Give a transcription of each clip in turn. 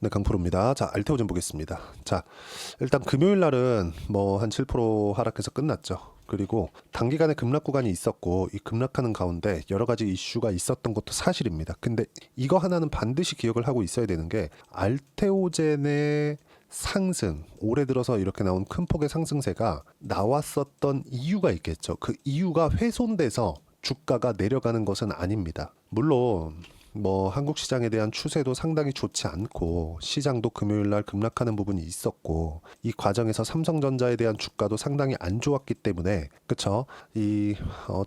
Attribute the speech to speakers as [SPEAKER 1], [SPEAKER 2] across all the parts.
[SPEAKER 1] 네, 강프로입니다. 자, 알테오젠 보겠습니다. 자, 일단 금요일 날은 뭐 한 7% 하락해서 끝났죠. 그리고 단기간에 급락 구간이 있었고 이 급락하는 가운데 여러 가지 이슈가 있었던 것도 사실입니다. 근데 이거 하나는 반드시 기억을 하고 있어야 되는 게 알테오젠의 상승, 올해 들어서 이렇게 나온 큰 폭의 상승세가 나왔었던 이유가 있겠죠. 그 이유가 훼손돼서 주가가 내려가는 것은 아닙니다. 물론 뭐 한국 시장에 대한 추세도 상당히 좋지 않고 시장도 금요일 날 급락하는 부분이 있었고 이 과정에서 삼성전자에 대한 주가도 상당히 안 좋았기 때문에 그쵸? 이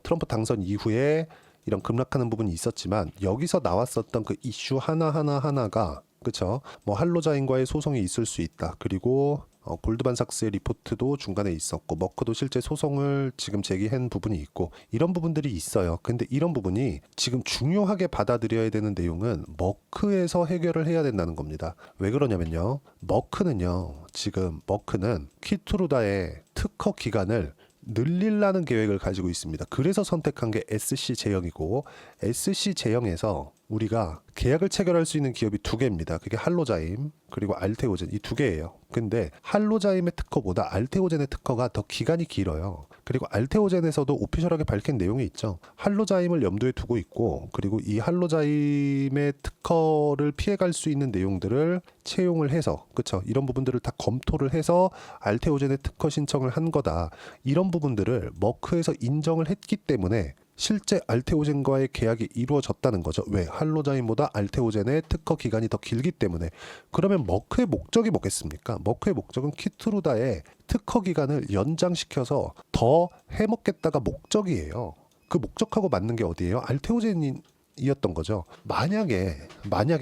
[SPEAKER 1] 트럼프 당선 이후에 이런 급락하는 부분이 있었지만 여기서 나왔었던 그 이슈 하나가 그쵸? 뭐 할로자인과의 소송이 있을 수 있다. 그리고 골드만삭스의 리포트도 중간에 있었고 머크도 실제 소송을 지금 제기한 부분이 있고 이런 부분들이 있어요. 근데 이런 부분이 지금 중요하게 받아들여야 되는 내용은 머크에서 해결을 해야 된다는 겁니다. 왜 그러냐면요. 지금 머크는 키투루다의 특허 기간을 늘리려는 계획을 가지고 있습니다. 그래서 선택한 게 SC 제형이고 SC 제형에서 우리가 계약을 체결할 수 있는 기업이 두 개입니다. 그게 할로자임 그리고 알테오젠 이 두 개예요. 근데 할로자임의 특허보다 알테오젠의 특허가 더 기간이 길어요. 그리고 알테오젠에서도 오피셜하게 밝힌 내용이 있죠. 할로자임을 염두에 두고 있고 그리고 이 할로자임의 특허를 피해갈 수 있는 내용들을 채용을 해서 그쵸 이런 부분들을 다 검토를 해서 알테오젠의 특허 신청을 한 거다. 이런 부분들을 머크에서 인정을 했기 때문에 실제 알테오젠과의 계약이 이루어졌다는 거죠. 왜? 할로자임보다 알테오젠의 특허 기간이 더 길기 때문에. 그러면 머크의 목적이 뭐겠습니까? 머크의 목적은 키투루다의 특허 기간을 연장시켜서 더 해먹겠다가 목적이에요. 그 목적하고 맞는 게 어디예요? 알테오젠이었던 거죠. 만약에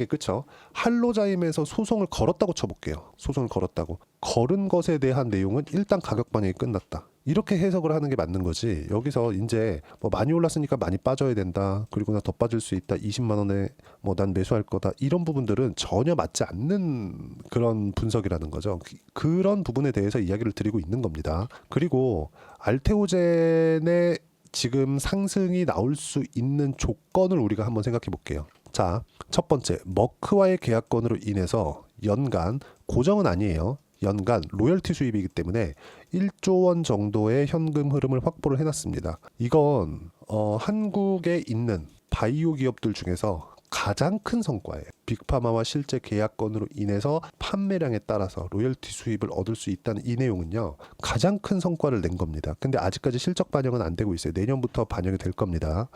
[SPEAKER 1] 그쵸? 할로자임에서 소송을 걸었다고 쳐볼게요. 소송을 걸었다고. 걸은 것에 대한 내용은 일단 가격 반영이 끝났다. 이렇게 해석을 하는 게 맞는 거지. 여기서 이제 뭐 많이 올랐으니까 많이 빠져야 된다. 그리고 나 더 빠질 수 있다. 20만 원에 뭐 난 매수할 거다. 이런 부분들은 전혀 맞지 않는 그런 분석이라는 거죠. 그런 부분에 대해서 이야기를 드리고 있는 겁니다. 그리고 알테오젠의 지금 상승이 나올 수 있는 조건을 우리가 한번 생각해 볼게요. 자, 첫 번째, 머크와의 계약건으로 인해서 연간 고정은 아니에요. 연간 로열티 수입이기 때문에 1조 원 정도의 현금 흐름을 확보를 해놨습니다. 이건 한국에 있는 바이오 기업들 중에서 가장 큰 성과예요. 빅파마와 실제 계약건으로 인해서 판매량에 따라서 로열티 수입을 얻을 수 있다는 이 내용은요. 가장 큰 성과를 낸 겁니다. 근데 아직까지 실적 반영은 안 되고 있어요. 내년부터 반영이 될 겁니다.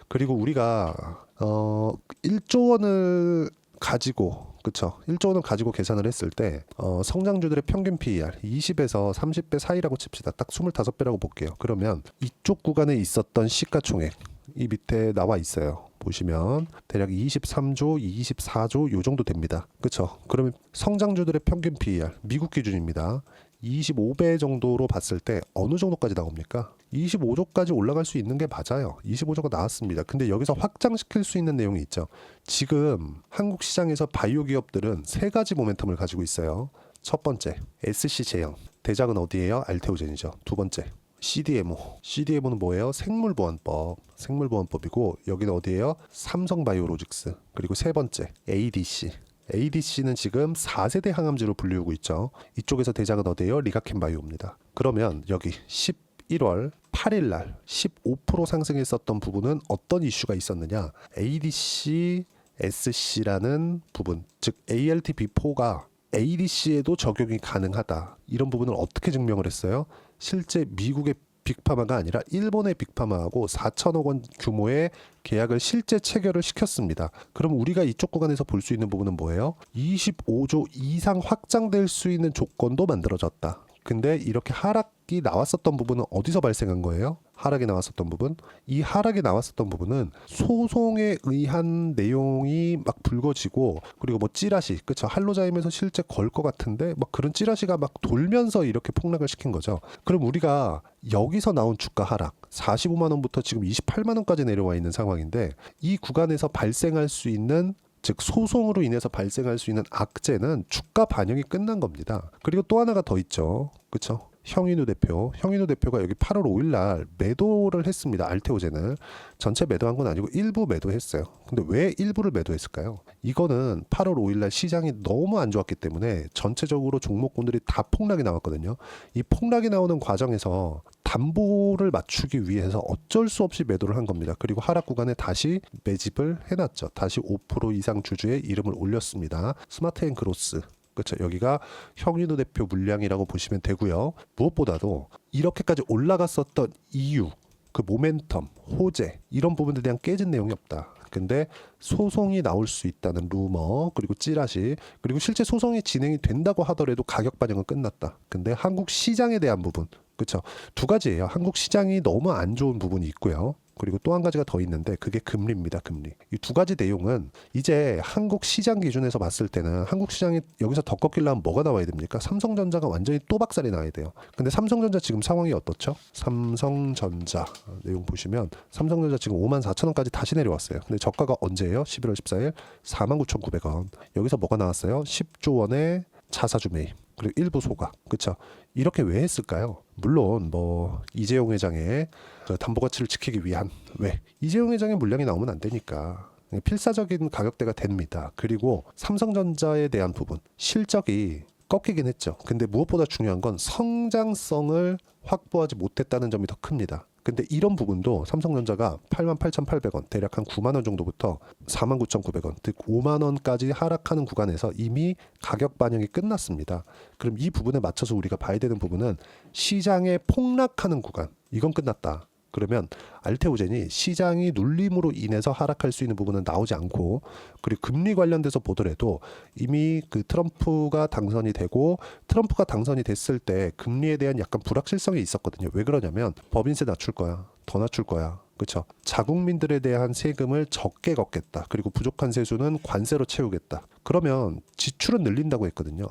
[SPEAKER 1] 그리고 우리가 1조 원을 가지고 그쵸 1조 원을 가지고 계산을 했을 때 성장주들의 평균 PER 20에서 30배 사이라고 칩시다. 딱 25배라고 볼게요. 그러면 이쪽 구간에 있었던 시가총액 이 밑에 나와 있어요. 보시면 대략 23조, 24조 요 정도 됩니다. 그쵸? 그러면 성장주들의 평균 PER 미국 기준입니다. 25배 정도로 봤을 때 어느 정도까지 나옵니까? 25조까지 올라갈 수 있는 게 맞아요. 25조가 나왔습니다. 근데 여기서 확장시킬 수 있는 내용이 있죠. 지금 한국 시장에서 바이오 기업들은 세 가지 모멘텀을 가지고 있어요. 첫 번째, SC 제형. 대장은 어디예요? 알테오젠이죠. 두 번째, CDMO. CDMO는 뭐예요? 생물보안법이고 여기는 어디예요? 삼성바이오로직스. 그리고 세 번째, ADC. ADC는 지금 4세대 항암제로 불리우고 있죠. 이쪽에서 대장은 어디예요? 리가켄바이오입니다. 그러면 여기 11월 8일 날 15% 상승했었던 부분은 어떤 이슈가 있었느냐? ADC, SC라는 부분, 즉 ALT-B4가 ADC에도 적용이 가능하다. 이런 부분을 어떻게 증명을 했어요? 실제 미국의 빅파마가 아니라 일본의 빅파마하고 4천억 원 규모의 계약을 실제 체결을 시켰습니다. 그럼 우리가 이쪽 구간에서 볼 수 있는 부분은 뭐예요? 25조 이상 확장될 수 있는 조건도 만들어졌다. 근데 이렇게 하락이 나왔었던 부분은 어디서 발생한 거예요? 하락이 나왔었던 부분? 이 하락이 나왔었던 부분은 소송에 의한 내용이 막 불거지고 그리고 뭐 찌라시, 그쵸? 할로자임에서 실제 걸 것 같은데 막 그런 찌라시가 막 돌면서 이렇게 폭락을 시킨 거죠. 그럼 우리가 여기서 나온 주가 하락 45만 원부터 지금 28만 원까지 내려와 있는 상황인데 이 구간에서 발생할 수 있는 즉 소송으로 인해서 발생할 수 있는 악재는 주가 반영이 끝난 겁니다. 그리고 또 하나가 더 있죠. 그렇죠? 형인우 대표가 여기 8월 5일 날 매도를 했습니다. 알테오젠을 전체 매도한 건 아니고 일부 매도했어요. 근데 왜 일부를 매도했을까요? 이거는 8월 5일 날 시장이 너무 안 좋았기 때문에 전체적으로 종목군들이 다 폭락이 나왔거든요. 이 폭락이 나오는 과정에서 담보를 맞추기 위해서 어쩔 수 없이 매도를 한 겁니다. 그리고 하락 구간에 다시 매집을 해놨죠. 다시 5% 이상 주주의 이름을 올렸습니다. 스마트앤그로스. 그렇죠. 여기가 형인우 대표 물량이라고 보시면 되고요. 무엇보다도 이렇게까지 올라갔었던 이유, 그 모멘텀, 호재 이런 부분들에 대한 깨진 내용이 없다. 근데 소송이 나올 수 있다는 루머, 그리고 찌라시, 그리고 실제 소송이 진행이 된다고 하더라도 가격 반영은 끝났다. 근데 한국 시장에 대한 부분, 그렇죠. 두 가지예요. 한국 시장이 너무 안 좋은 부분이 있고요. 그리고 또 한 가지가 더 있는데 그게 금리입니다. 금리. 이 두 가지 내용은 이제 한국 시장 기준에서 봤을 때는 한국 시장이 여기서 더 꺾이려면 뭐가 나와야 됩니까? 삼성전자가 완전히 또 박살이 나야 돼요. 근데 삼성전자 지금 상황이 어떻죠? 삼성전자 내용 보시면 삼성전자 지금 54,000원까지 다시 내려왔어요. 근데 저가가 언제예요? 11월 14일 49,900원. 여기서 뭐가 나왔어요? 10조 원의 자사주 매입. 그리고 일부 소각. 그렇죠? 이렇게 왜 했을까요? 물론 뭐 이재용 회장의 그 담보 가치를 지키기 위한, 왜? 이재용 회장의 물량이 나오면 안 되니까 필사적인 가격대가 됩니다. 그리고 삼성전자에 대한 부분, 실적이 꺾이긴 했죠. 근데 무엇보다 중요한 건 성장성을 확보하지 못했다는 점이 더 큽니다. 근데 이런 부분도 삼성전자가 88,800원, 대략 한 9만 원 정도부터 49,900원, 즉 5만 원까지 하락하는 구간에서 이미 가격 반영이 끝났습니다. 그럼 이 부분에 맞춰서 우리가 봐야 되는 부분은 시장에 폭락하는 구간, 이건 끝났다. 그러면 알테오젠이 시장이 눌림으로 인해서 하락할 수 있는 부분은 나오지 않고, 그리고 금리 관련돼서 보더라도 이미 그 트럼프가 당선이 되고, 트럼프가 당선이 됐을 때 금리에 대한 약간 불확실성이 있었거든요. 왜 그러냐면 법인세 낮출 거야, 더 낮출 거야, 그렇죠? 자국민들에 대한 세금을 적게 걷겠다. 그리고 부족한 세수는 관세로 채우겠다. 그러면 지출은 늘린다고 했거든요.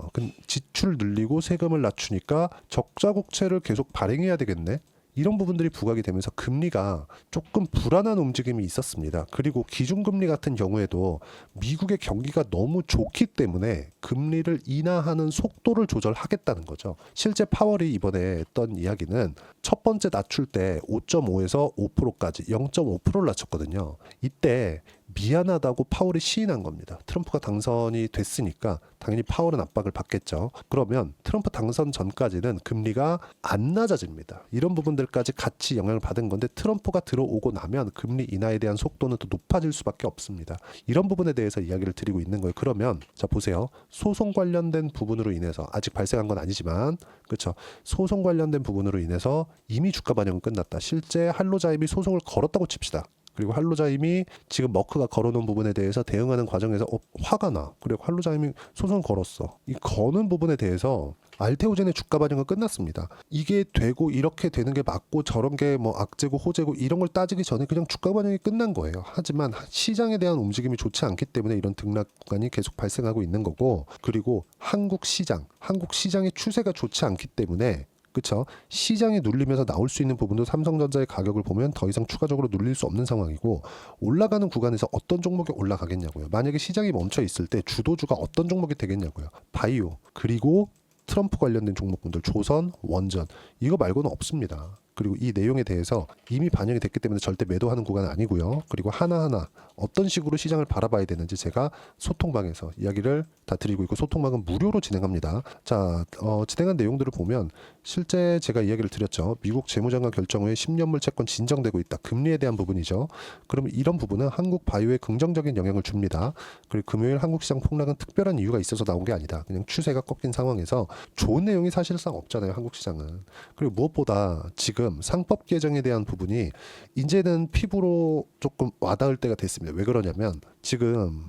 [SPEAKER 1] 지출 늘리고 세금을 낮추니까 적자 국채를 계속 발행해야 되겠네. 이런 부분들이 부각이 되면서 금리가 조금 불안한 움직임이 있었습니다. 그리고 기준금리 같은 경우에도 미국의 경기가 너무 좋기 때문에 금리를 인하하는 속도를 조절하겠다는 거죠. 실제 파월이 이번에 했던 이야기는 첫 번째 낮출 때 5.5에서 5%까지 0.5%를 낮췄거든요. 이때 미안하다고 파월이 시인한 겁니다. 트럼프가 당선이 됐으니까 당연히 파월은 압박을 받겠죠. 그러면 트럼프 당선 전까지는 금리가 안 낮아집니다. 이런 부분들까지 같이 영향을 받은 건데 트럼프가 들어오고 나면 금리 인하에 대한 속도는 더 높아질 수밖에 없습니다. 이런 부분에 대해서 이야기를 드리고 있는 거예요. 그러면 자 보세요. 소송 관련된 부분으로 인해서 아직 발생한 건 아니지만, 그렇죠? 소송 관련된 부분으로 인해서 이미 주가 반영은 끝났다. 실제 한로자임이 소송을 걸었다고 칩시다. 그리고 한로자임이 지금 머크가 걸어놓은 부분에 대해서 대응하는 과정에서 화가 나. 그리고 한로자임이 소송 걸었어. 이 거는 부분에 대해서 알테오젠의 주가 반영은 끝났습니다. 이게 되고 이렇게 되는 게 맞고 저런 게 뭐 악재고 호재고 이런 걸 따지기 전에 그냥 주가 반영이 끝난 거예요. 하지만 시장에 대한 움직임이 좋지 않기 때문에 이런 등락 구간이 계속 발생하고 있는 거고, 그리고 한국 시장의 추세가 좋지 않기 때문에, 그렇죠? 시장이 눌리면서 나올 수 있는 부분도 삼성전자의 가격을 보면 더 이상 추가적으로 눌릴 수 없는 상황이고, 올라가는 구간에서 어떤 종목이 올라가겠냐고요. 만약에 시장이 멈춰 있을 때 주도주가 어떤 종목이 되겠냐고요. 바이오, 그리고 트럼프 관련된 종목군들, 조선, 원전, 이거 말고는 없습니다. 그리고 이 내용에 대해서 이미 반영이 됐기 때문에 절대 매도하는 구간은 아니고요. 그리고 하나하나 어떤 식으로 시장을 바라봐야 되는지 제가 소통방에서 이야기를 다 드리고 있고, 소통방은 무료로 진행합니다. 자, 진행한 내용들을 보면 실제 제가 이야기를 드렸죠. 미국 재무장관 결정 후에 10년물 채권 진정되고 있다. 금리에 대한 부분이죠. 그러면 이런 부분은 한국 바이오에 긍정적인 영향을 줍니다. 그리고 금요일 한국 시장 폭락은 특별한 이유가 있어서 나온 게 아니다. 그냥 추세가 꺾인 상황에서 좋은 내용이 사실상 없잖아요. 한국 시장은. 그리고 무엇보다 지금 상법 개정에 대한 부분이 이제는 피부로 조금 와닿을 때가 됐습니다. 왜 그러냐면 지금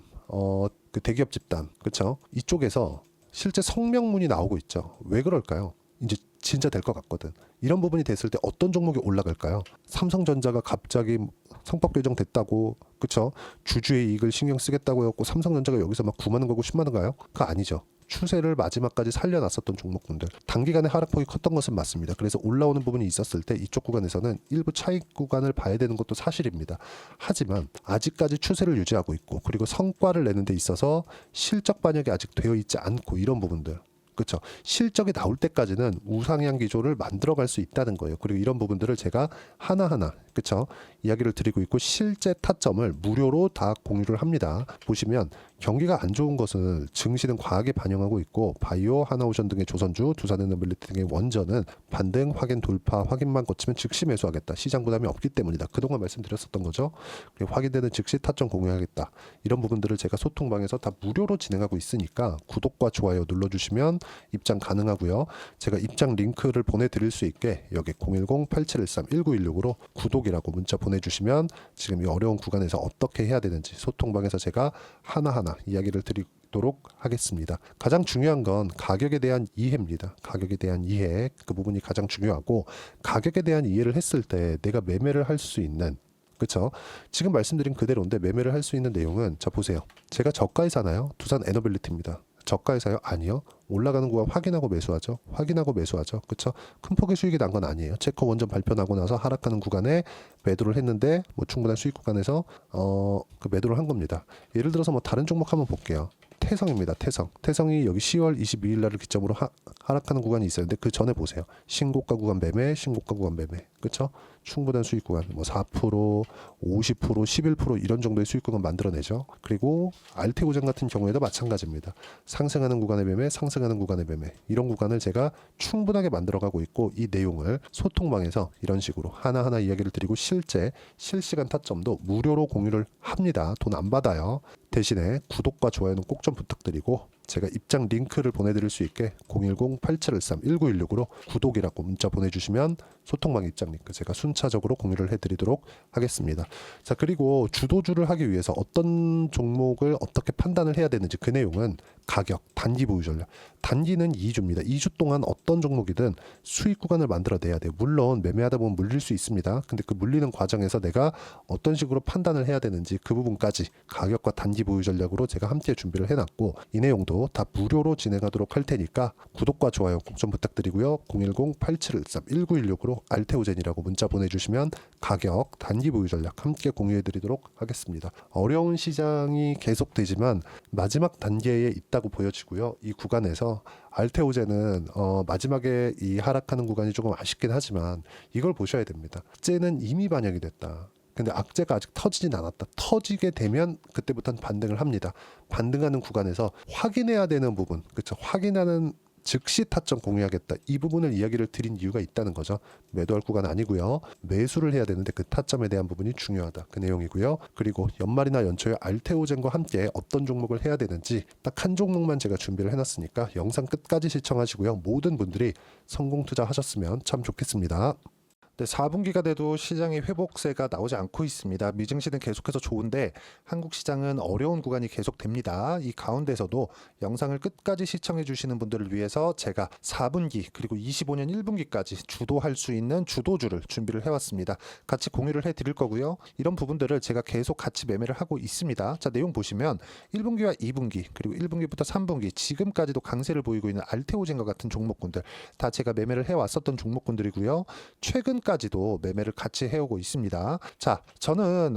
[SPEAKER 1] 그 대기업 집단, 그렇죠? 이쪽에서 실제 성명문이 나오고 있죠. 왜 그럴까요? 이제 진짜 될 것 같거든. 이런 부분이 됐을 때 어떤 종목이 올라갈까요? 삼성전자가 갑자기 상법 개정됐다고, 그렇죠? 주주의 이익을 신경 쓰겠다고 했고 삼성전자가 여기서 막 9만 원 가고 10만 원 가요? 그거 아니죠. 추세를 마지막까지 살려놨었던 종목군들, 단기간에 하락폭이 컸던 것은 맞습니다. 그래서 올라오는 부분이 있었을 때 이쪽 구간에서는 일부 차익 구간을 봐야 되는 것도 사실입니다. 하지만 아직까지 추세를 유지하고 있고, 그리고 성과를 내는 데 있어서 실적 반영이 아직 되어 있지 않고, 이런 부분들, 그렇죠. 실적이 나올 때까지는 우상향 기조를 만들어갈 수 있다는 거예요. 그리고 이런 부분들을 제가 하나하나 그렇죠. 이야기를 드리고 있고 실제 타점을 무료로 다 공유를 합니다. 보시면 경기가 안 좋은 것은 증시는 과하게 반영하고 있고 바이오, 하나오션 등의 조선주, 두산에너빌리티 등의 원전은 반등, 확인 돌파, 확인만 거치면 즉시 매수하겠다. 시장 부담이 없기 때문이다. 그동안 말씀드렸었던 거죠. 그리고 확인되는 즉시 타점 공유하겠다. 이런 부분들을 제가 소통방에서 다 무료로 진행하고 있으니까 구독과 좋아요 눌러주시면 입장 가능하고요. 제가 입장 링크를 보내드릴 수 있게 여기 010-8713-1916으로 구독이라고 문자 보내주시면 지금 이 어려운 구간에서 어떻게 해야 되는지 소통방에서 제가 하나하나 이야기를 드리도록 하겠습니다. 가장 중요한 건 가격에 대한 이해입니다. 가격에 대한 이해, 그 부분이 가장 중요하고 가격에 대한 이해를 했을 때 내가 매매를 할 수 있는 그렇죠. 지금 말씀드린 그대로인데 매매를 할 수 있는 내용은 자 보세요. 제가 저가에 사나요? 두산 에너빌리티입니다. 저가에 사요? 아니요. 올라가는 구간 확인하고 매수하죠. 확인하고 매수하죠. 그렇죠? 큰 폭의 수익이 난 건 아니에요. 체커 원전 발표 나고 나서 하락하는 구간에 매도를 했는데 뭐 충분한 수익 구간에서 그 매도를 한 겁니다. 예를 들어서 뭐 다른 종목 한번 볼게요. 태성입니다. 태성이 여기 10월 22일 날을 기점으로 하락하는 구간이 있어요. 근데 그 전에 보세요. 신고가 구간 매매, 신고가 구간 매매. 그렇죠? 충분한 수익 구간 뭐 4%, 50%, 11% 이런 정도의 수익 구간 만들어내죠. 그리고 알테오젠 같은 경우에도 마찬가지입니다. 상승하는 구간의 매매, 상승하는 구간의 매매. 이런 구간을 제가 충분하게 만들어가고 있고 이 내용을 소통방에서 이런 식으로 하나하나 이야기를 드리고 실제 실시간 타점도 무료로 공유를 합니다. 돈 안 받아요. 대신에 구독과 좋아요는 꼭 좀 부탁드리고 제가 입장 링크를 보내드릴 수 있게 010-8713-1916으로 구독이라고 문자 보내주시면 소통방 입장 링크 제가 순차적으로 공유를 해드리도록 하겠습니다. 자 그리고 주도주를 하기 위해서 어떤 종목을 어떻게 판단을 해야 되는지 그 내용은 가격, 단기 보유 전략. 단기는 2주입니다. 2주 동안 어떤 종목이든 수익 구간을 만들어내야 돼요. 물론 매매하다 보면 물릴 수 있습니다. 근데 그 물리는 과정에서 내가 어떤 식으로 판단을 해야 되는지 그 부분까지 가격과 단기 보유 전략으로 제가 함께 준비를 해놨고 이 내용도 다 무료로 진행하도록 할 테니까 구독과 좋아요 꼭 좀 부탁드리고요. 010-8713-1916으로 알테오젠이라고 문자 보내주시면 가격, 단기 보유 전략 함께 공유해드리도록 하겠습니다. 어려운 시장이 계속되지만 마지막 단계에 있다고 보여지고요. 이 구간에서 알테오젠은 마지막에 이 하락하는 구간이 조금 아쉽긴 하지만 이걸 보셔야 됩니다. 악재는 이미 반영이 됐다. 근데 악재가 아직 터지진 않았다. 터지게 되면 그때부터는 반등을 합니다. 반등하는 구간에서 확인해야 되는 부분, 그렇죠? 확인하는 즉시 타점 공유하겠다. 이 부분을 이야기를 드린 이유가 있다는 거죠. 매도할 구간 아니고요. 매수를 해야 되는데 그 타점에 대한 부분이 중요하다. 그 내용이고요. 그리고 연말이나 연초에 알테오젠과 함께 어떤 종목을 해야 되는지 딱 한 종목만 제가 준비를 해놨으니까 영상 끝까지 시청하시고요. 모든 분들이 성공 투자하셨으면 참 좋겠습니다. 네, 4분기가 돼도 시장의 회복세가 나오지 않고 있습니다. 미증시는 계속해서 좋은데 한국 시장은 어려운 구간이 계속됩니다. 이 가운데서도 영상을 끝까지 시청해 주시는 분들을 위해서 제가 4분기 그리고 25년 1분기까지 주도할 수 있는 주도주를 준비를 해왔습니다. 같이 공유를 해드릴 거고요. 이런 부분들을 제가 계속 같이 매매를 하고 있습니다. 자, 내용 보시면 1분기와 2분기 그리고 1분기부터 3분기 지금까지도 강세를 보이고 있는 알테오젠과 같은 종목군들 다 제가 매매를 해왔었던 종목군들이고요. 최근까지도 매매를 같이 해오고 있습니다. 자, 저는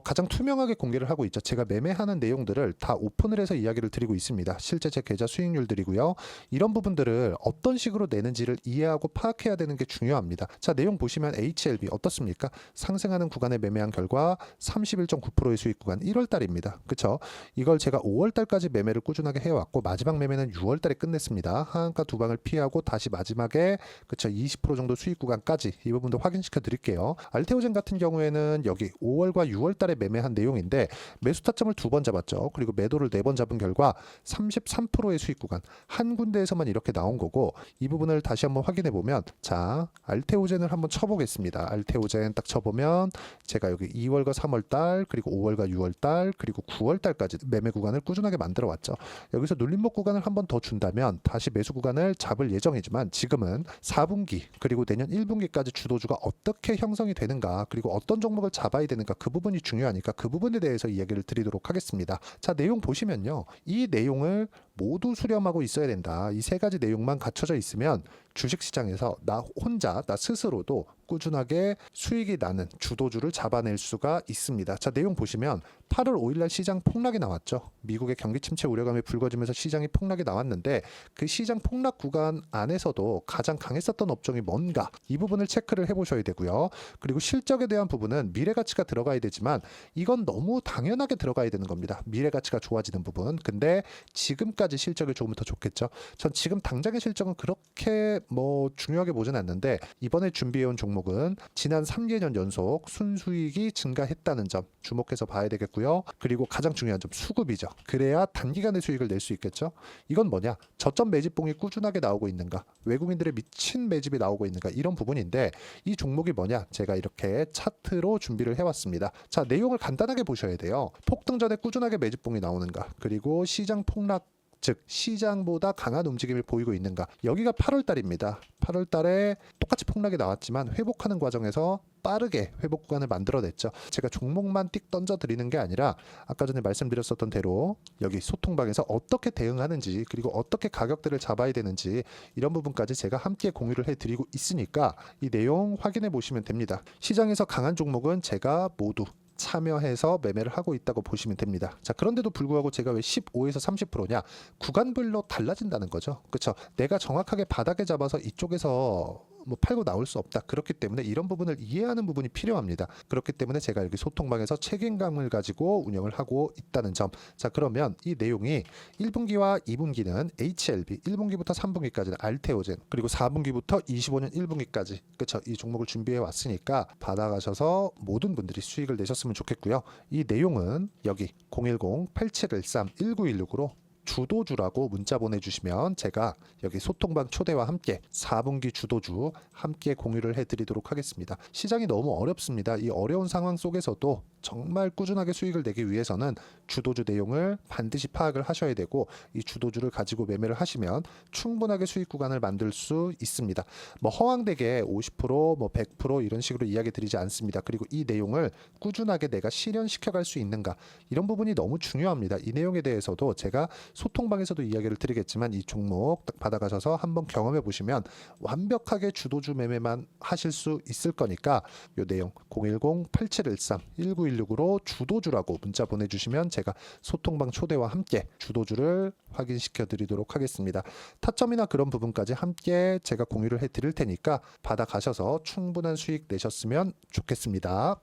[SPEAKER 1] 가장 투명하게 공개를 하고 있죠. 제가 매매하는 내용들을 다 오픈을 해서 이야기를 드리고 있습니다. 실제 제 계좌 수익률들이고요. 이런 부분들을 어떤 식으로 내는지를 이해하고 파악해야 되는 게 중요합니다. 자, 내용 보시면 HLB 어떻습니까? 상승하는 구간에 매매한 결과 31.9%의 수익 구간 1월 달입니다. 그렇죠? 이걸 제가 5월 달까지 매매를 꾸준하게 해왔고 마지막 매매는 6월 달에 끝냈습니다. 하한가 두 방을 피하고 다시 마지막에 그렇죠? 20% 정도 수익 구간까지 이 부분도 확인시켜 드릴게요. 알테오젠 같은 경우에는 여기 5월과 6월 달에 매매한 내용인데 매수 타점을 2번 잡았죠. 그리고 매도를 4번 잡은 결과 33%의 수익 구간 한 군데에서만 이렇게 나온 거고 이 부분을 다시 한번 확인해 보면 자, 알테오젠을 한번 쳐보겠습니다. 알테오젠 딱 쳐보면 제가 여기 2월과 3월 달 그리고 5월과 6월 달 그리고 9월 달까지 매매 구간을 꾸준하게 만들어 왔죠. 여기서 눌림목 구간을 한번 더 준다면 다시 매수 구간을 잡을 예정이지만 지금은 4분기 그리고 내년 1분기까지 주도주가 어떻게 형성이 되는가 그리고 어떤 종목을 잡아야 되는가 그 부분이 중요하니까 그 부분에 대해서 이야기를 드리도록 하겠습니다. 자, 내용 보시면요. 이 내용을 모두 수렴하고 있어야 된다. 이 세 가지 내용만 갖춰져 있으면 주식시장에서 나 혼자, 나 스스로도 꾸준하게 수익이 나는 주도주를 잡아낼 수가 있습니다. 자, 내용 보시면 8월 5일날 시장 폭락이 나왔죠. 미국의 경기 침체 우려감이 불거지면서 시장이 폭락이 나왔는데 그 시장 폭락 구간 안에서도 가장 강했었던 업종이 뭔가 이 부분을 체크를 해보셔야 되고요. 그리고 실적에 대한 부분은 미래가치가 들어가야 되지만 이건 너무 당연하게 들어가야 되는 겁니다. 미래가치가 좋아지는 부분. 근데 지금까지 실적이 조금 더 좋겠죠. 전 지금 당장의 실적은 그렇게 중요하게 보진 않는데 이번에 준비해온 종목은 지난 3개년 연속 순수익이 증가했다는 점 주목해서 봐야 되겠고요. 그리고 가장 중요한 점 수급이죠. 그래야 단기간에 수익을 낼 수 있겠죠. 이건 뭐냐? 저점 매집봉이 꾸준하게 나오고 있는가? 외국인들의 미친 매집이 나오고 있는가? 이런 부분인데 이 종목이 뭐냐? 제가 이렇게 차트로 준비를 해왔습니다. 자, 내용을 간단하게 보셔야 돼요. 폭등 전에 꾸준하게 매집봉이 나오는가? 그리고 시장 폭락 즉 시장보다 강한 움직임을 보이고 있는가. 여기가 8월 달입니다. 8월 달에 똑같이 폭락이 나왔지만 회복하는 과정에서 빠르게 회복 구간을 만들어냈죠. 제가 종목만 띡 던져 드리는 게 아니라 아까 전에 말씀드렸었던 대로 여기 소통방에서 어떻게 대응하는지 그리고 어떻게 가격대를 잡아야 되는지 이런 부분까지 제가 함께 공유를 해드리고 있으니까 이 내용 확인해 보시면 됩니다. 시장에서 강한 종목은 제가 모두 참여해서 매매를 하고 있다고 보시면 됩니다. 자, 그런데도 불구하고 제가 왜 15에서 30%냐? 구간별로 달라진다는 거죠. 그렇죠? 내가 정확하게 바닥에 잡아서 이쪽에서 팔고 나올 수 없다. 그렇기 때문에 이런 부분을 이해하는 부분이 필요합니다. 그렇기 때문에 제가 여기 소통방에서 책임감을 가지고 운영을 하고 있다는 점. 자, 그러면 이 내용이 1분기와 2분기는 HLB, 1분기부터 3분기까지는 알테오젠, 그리고 4분기부터 25년 1분기까지 그렇죠? 이 종목을 준비해 왔으니까 받아가셔서 모든 분들이 수익을 내셨으면 좋겠고요. 이 내용은 여기 010-8713-1916으로 주도주라고 문자 보내주시면 제가 여기 소통방 초대와 함께 4분기 주도주 함께 공유를 해드리도록 하겠습니다. 시장이 너무 어렵습니다. 이 어려운 상황 속에서도 정말 꾸준하게 수익을 내기 위해서는 주도주 내용을 반드시 파악을 하셔야 되고 이 주도주를 가지고 매매를 하시면 충분하게 수익 구간을 만들 수 있습니다. 허황되게 50%, 100% 이런 식으로 이야기 드리지 않습니다. 그리고 이 내용을 꾸준하게 내가 실현시켜 갈 수 있는가 이런 부분이 너무 중요합니다. 이 내용에 대해서도 제가 소통방에서도 이야기를 드리겠지만 이 종목 딱 받아가셔서 한번 경험해 보시면 완벽하게 주도주 매매만 하실 수 있을 거니까 이 내용 010-8713-1916으로 주도주라고 문자 보내주시면 제가 소통방 초대와 함께 주도주를 확인시켜 드리도록 하겠습니다. 타점이나 그런 부분까지 함께 제가 공유를 해 드릴 테니까 받아가셔서 충분한 수익 내셨으면 좋겠습니다.